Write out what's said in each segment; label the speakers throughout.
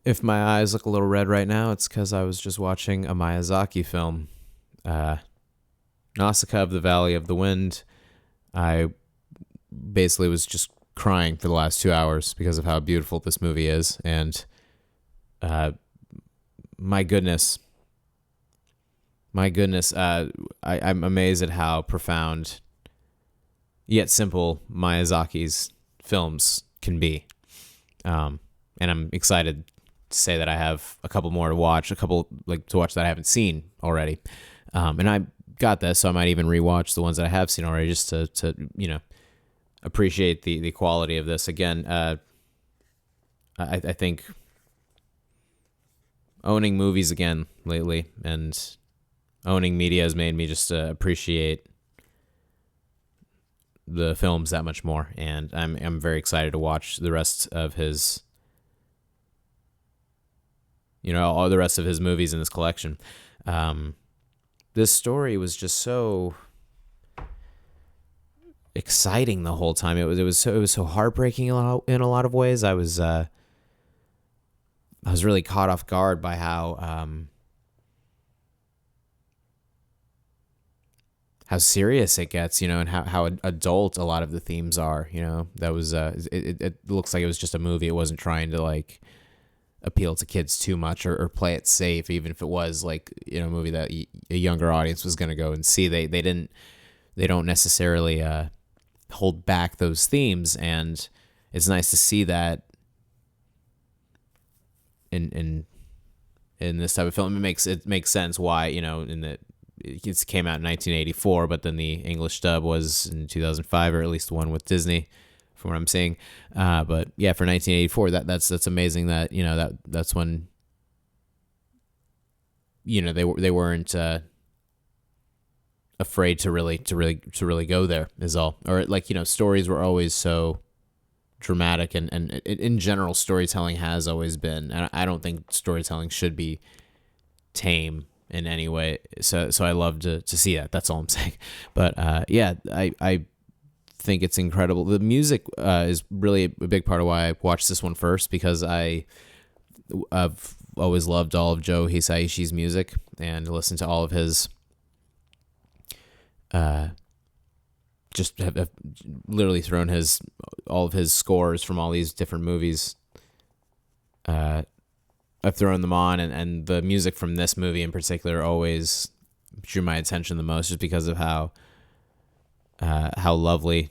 Speaker 1: If my eyes look a little red right now, it's because I was just watching a Miyazaki film, uh, Nausicaä of the Valley of the Wind. I basically was just crying for the last 2 hours because of how beautiful this movie is, and uh, my goodness, I'm amazed at how profound yet simple Miyazaki's films can be. And I'm excited to say that I have a couple more to watch, that I haven't seen already. And I got this, so I might even rewatch the ones that I have seen already just to appreciate the quality of this. Again, I think owning movies again lately and owning media has made me just appreciate the films that much more, and I'm very excited to watch the rest of his, all the rest of his movies in this collection. This story was just so exciting the whole time. It was so heartbreaking in a lot of ways. I was really caught off guard by how serious it gets, and how adult a lot of the themes are. That was it looks like it was just a movie. It wasn't trying to like appeal to kids too much or play it safe, even if it was like a movie that a younger audience was going to go and see. They don't necessarily hold back those themes, and it's nice to see that in this type of film. It makes sense why it came out in 1984, but then the English dub was in 2005, or at least the one with Disney, from what I'm seeing. But yeah, for 1984, that's amazing that that's when they weren't afraid to really go there, is all. Or stories were always so dramatic, and in general storytelling has always been, and I don't think storytelling should be tame in any way. So I love to see that. That's all I'm saying. But yeah, I think it's incredible. The music is really a big part of why I watched this one first, because I've always loved all of Joe Hisaishi's music and listened to all of his just have literally thrown all of his scores from all these different movies. I've thrown them on, and the music from this movie in particular always drew my attention the most, just because of how lovely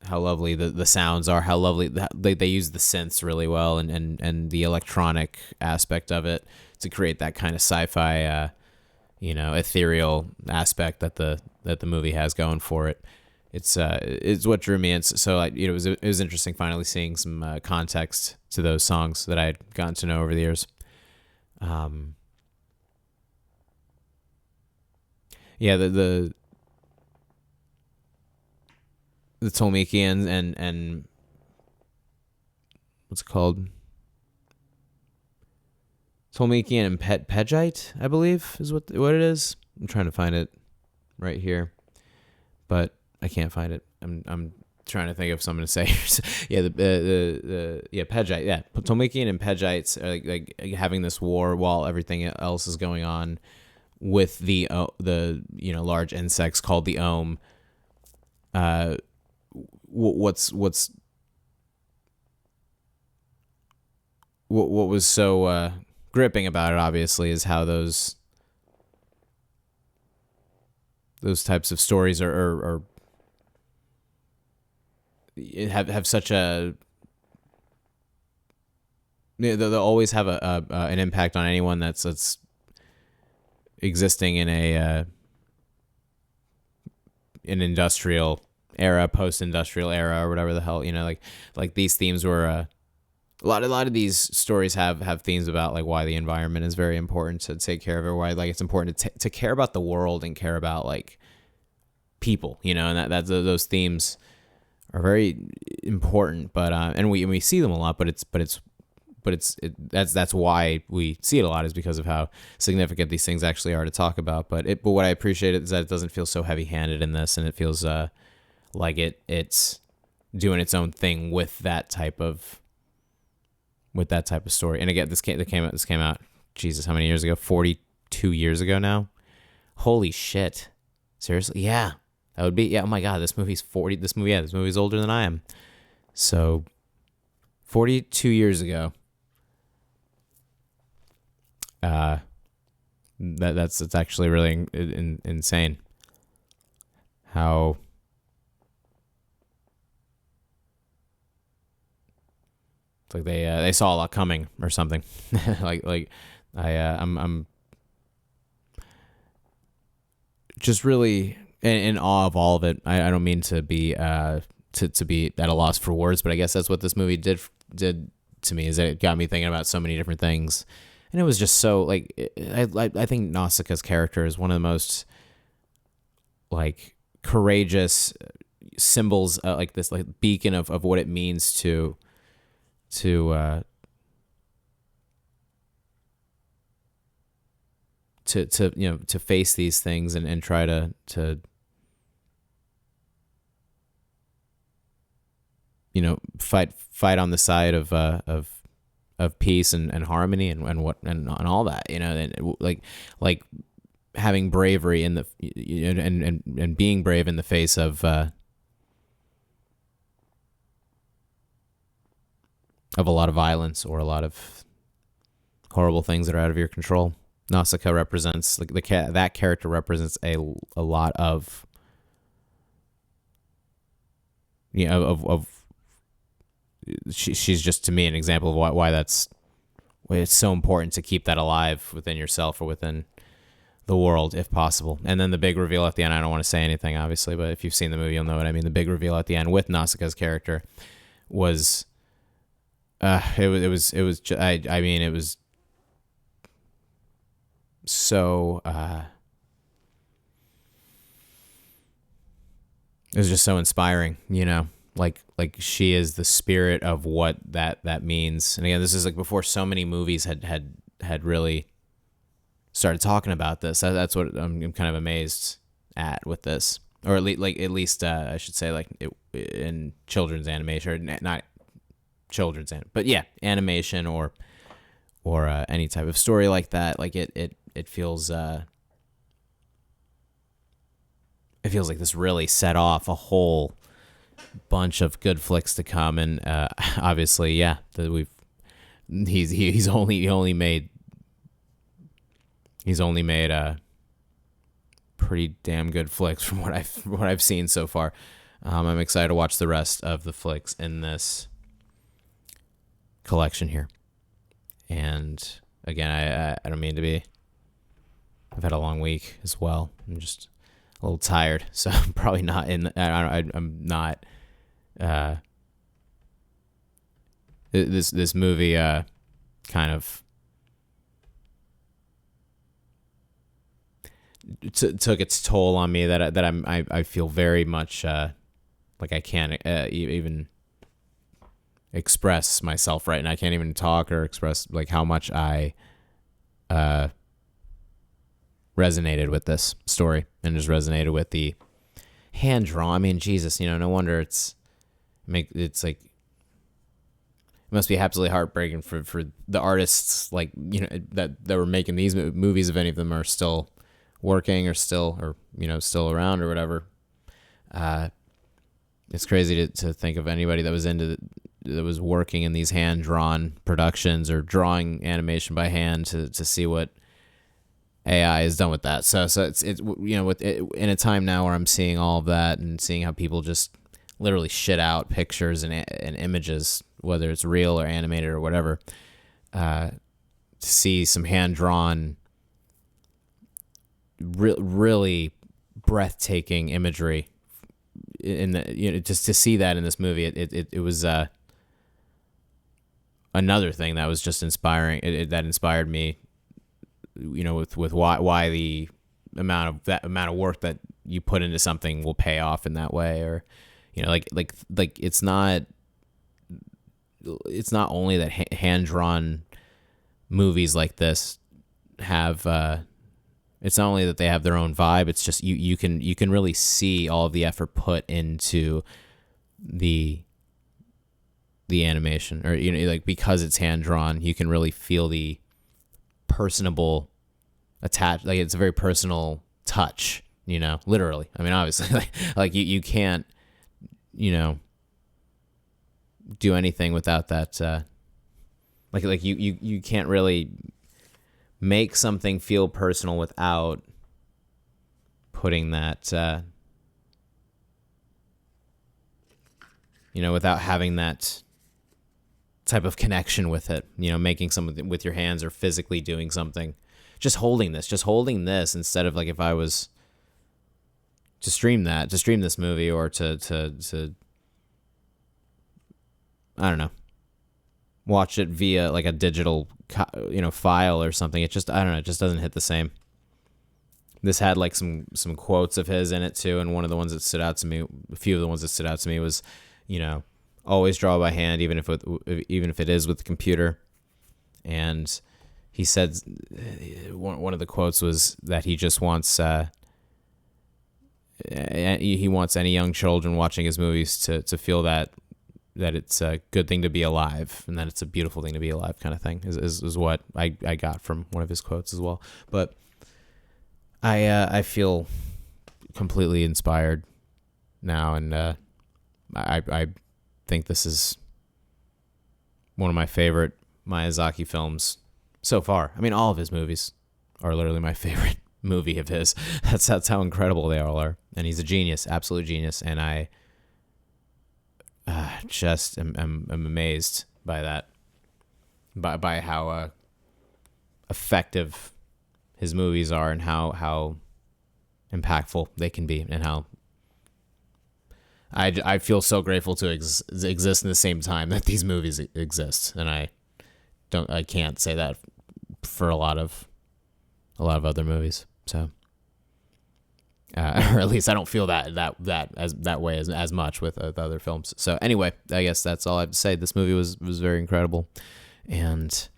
Speaker 1: the sounds are, how lovely they use the synths really well, and the electronic aspect of it to create that kind of sci-fi, ethereal aspect that the movie has going for it. It's what drew me in. So it was interesting finally seeing some context to those songs that I had gotten to know over the years. Yeah, the Tolmiki and what's it called? Tolmiki and Pejite, I believe, is what it is. I'm trying to find it right here, but I can't find it. I'm trying to think of something to say. Yeah, the Pejite. Yeah, Tolmiki and Pejites are like having this war while everything else is going on with the large insects called the Ohm. What was so gripping about it, obviously, is how those types of stories are have such a, they'll always have an impact on anyone that's existing in an industrial era, post-industrial era, or whatever the hell, like these themes were a lot of these stories have themes about like why the environment is very important to take care of it, why like it's important to care about the world and care about like people, and that those themes are very important. But and we see them a lot, but that's why we see it a lot, is because of how significant these things actually are to talk about. But what I appreciate is that it doesn't feel so heavy-handed in this, and it feels like it's doing its own thing with that type of with that type of story. And again, this came out, Jesus, how many years ago? 42 years ago now. Holy shit. Seriously? Yeah. That would be, yeah, oh my God, this movie's 40. This movie's older than I am. So 42 years ago. It's actually really insane how it's like they saw a lot coming or something. I'm just really in awe of all of it. I don't mean to be to be at a loss for words, but I guess that's what this movie did to me, is that it got me thinking about so many different things. And it was just so, like, I think Nausicaä's character is one of the most, like, courageous symbols, like this, like, beacon of what it means to face these things and try to fight on the side of peace and harmony and all that, and like having bravery in the and being brave in the face of a lot of violence or a lot of horrible things that are out of your control. Nausicaä represents, like, that character represents a lot of she's just, to me, an example of why it's so important to keep that alive within yourself or within the world, if possible. And then the big reveal at the end, I don't want to say anything, obviously, but if you've seen the movie, you'll know what I mean. The big reveal at the end with Nausicaä's character was, it was so, it was just so inspiring, like she is the spirit of what that means. And again, this is like before so many movies had really started talking about this. That's what I'm kind of amazed at with this, or at least I should say, like, in children's animation, or not children's but yeah, animation or any type of story like that. Like it feels like this really set off a whole bunch of good flicks to come. And obviously, yeah, that he's only made pretty damn good flicks from what I've seen so far. I'm excited to watch the rest of the flicks in this collection here. And again, I don't mean to be. I've had a long week as well. I'm just a little tired, so I'm probably not in. I'm not. This movie kind of took its toll on me. That I feel very much like I can't even express myself right, and I can't even talk or express, like, how much I resonated with this story, and just resonated with the hand drawn. I mean, Jesus, no wonder it's like, it must be absolutely heartbreaking for the artists, like, that were making these movies, if any of them are still working or still around or whatever. It's crazy to think of anybody that was working in these hand drawn productions or drawing animation by hand to see what AI has done with that. So it's with it, in a time now where I'm seeing all of that and seeing how people just literally shit out pictures and images, whether it's real or animated or whatever, to see some hand drawn, really breathtaking imagery in the, just to see that in this movie, it was another thing that was just inspiring. That inspired me, with why the amount of work that you put into something will pay off in that way, or like it's not only that hand drawn movies like this have. It's not only that they have their own vibe. It's just you can really see all of the effort put into the the animation, or like because it's hand drawn, you can really feel the personable attach. Like it's a very personal touch. Literally. I mean, obviously, like you can't, do anything without that. Like you can't really make something feel personal without putting that. Without having that type of connection with it, making something with your hands or physically doing something, just holding this instead of like if I was to stream this movie or to I don't know, watch it via like a digital, file or something. It just, I don't know, it just doesn't hit the same. This had like some quotes of his in it too. And one of the ones that stood out to me, a few of the ones that stood out to me was, always draw by hand, even if it is with the computer. And he said one of the quotes was that he just wants he wants any young children watching his movies to feel that it's a good thing to be alive and that it's a beautiful thing to be alive, kind of thing is what I got from one of his quotes as well. But I feel completely inspired now, and I think this is one of my favorite Miyazaki films so far. I mean, all of his movies are literally my favorite movie of his. That's how incredible they all are. And he's a genius, absolute genius. And I just am amazed by that, by how effective his movies are and how impactful they can be, and how I feel so grateful to exist in the same time that these movies exist, and I can't say that for a lot of other movies. So, or at least I don't feel that way as much with other films. So anyway, I guess that's all I have to say. This movie was very incredible, and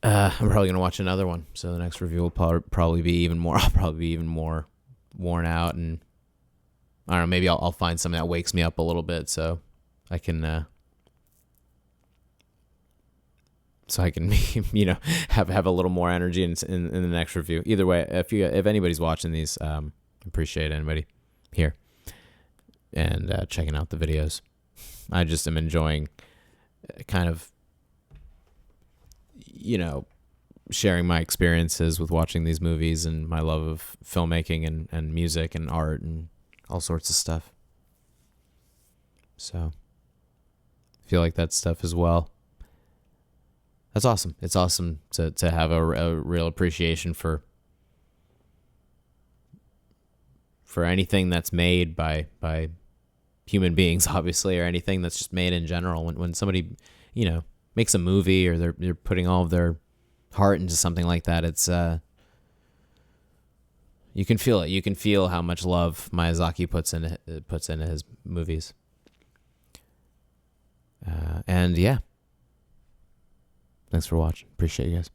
Speaker 1: I'm probably gonna watch another one. So the next review will probably be even more. I'll probably be even more worn out, and I don't know. Maybe I'll find something that wakes me up a little bit, so I can have a little more energy in the next review. Either way, if anybody's watching these, appreciate anybody here and checking out the videos. I just am enjoying kind of sharing my experiences with watching these movies and my love of filmmaking and music and art and all sorts of stuff. So I feel like that stuff as well. That's awesome. It's awesome to have a real appreciation for anything that's made by human beings, obviously, or anything that's just made in general. When somebody, makes a movie, or they're putting all of their heart into something like that, it's you can feel it. You can feel how much love Miyazaki puts into his movies. And yeah. Thanks for watching. Appreciate you guys.